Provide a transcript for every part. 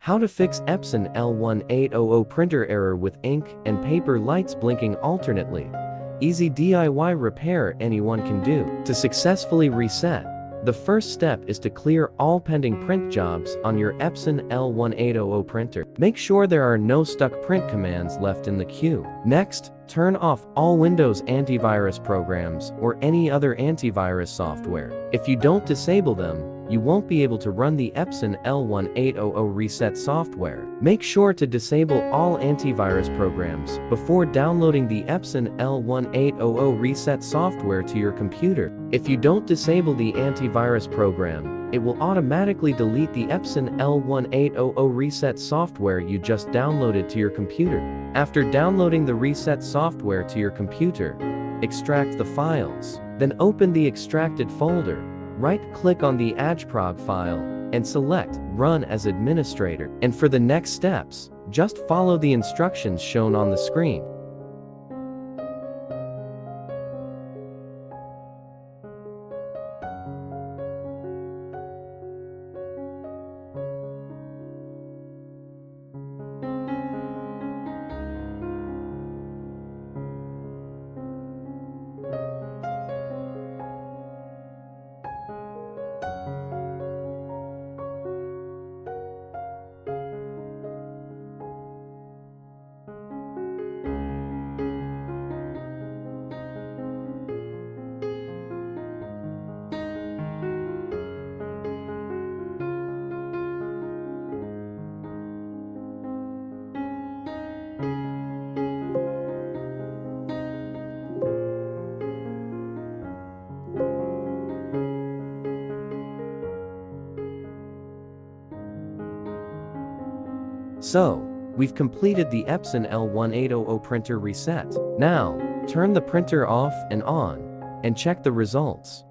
How to fix Epson L1800 printer error with ink and paper lights blinking alternately. Easy DIY repair anyone can do. To successfully reset, the first step is to clear all pending print jobs on your Epson L1800 printer. Make sure there are no stuck print commands left in the queue. Next, turn off all Windows antivirus programs or any other antivirus software. If you don't disable them, you won't be able to run the Epson L1800 reset software. Make sure to disable all antivirus programs before downloading the Epson L1800 reset software to your computer. If you don't disable the antivirus program, it will automatically delete the Epson L1800 reset software you just downloaded to your computer. After downloading the reset software to your computer, extract the files. Then open the extracted folder. Right-click on the AJPROG file and select Run as Administrator. And for the next steps, just follow the instructions shown on the screen. So, we've completed the Epson L1800 printer reset. Now, turn the printer off and on, and check the results.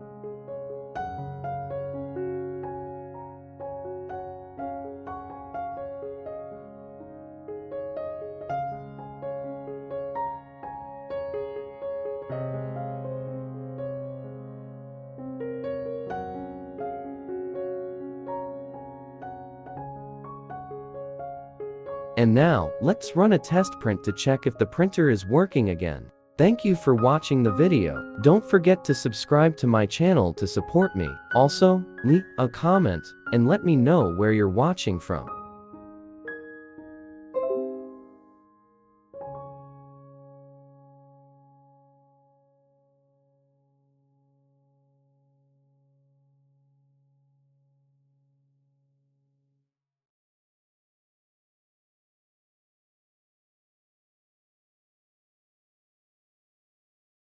And now, let's run a test print to check if the printer is working again. Thank you for watching the video. Don't forget to subscribe to my channel to support me. Also, leave a comment and let me know where you're watching from.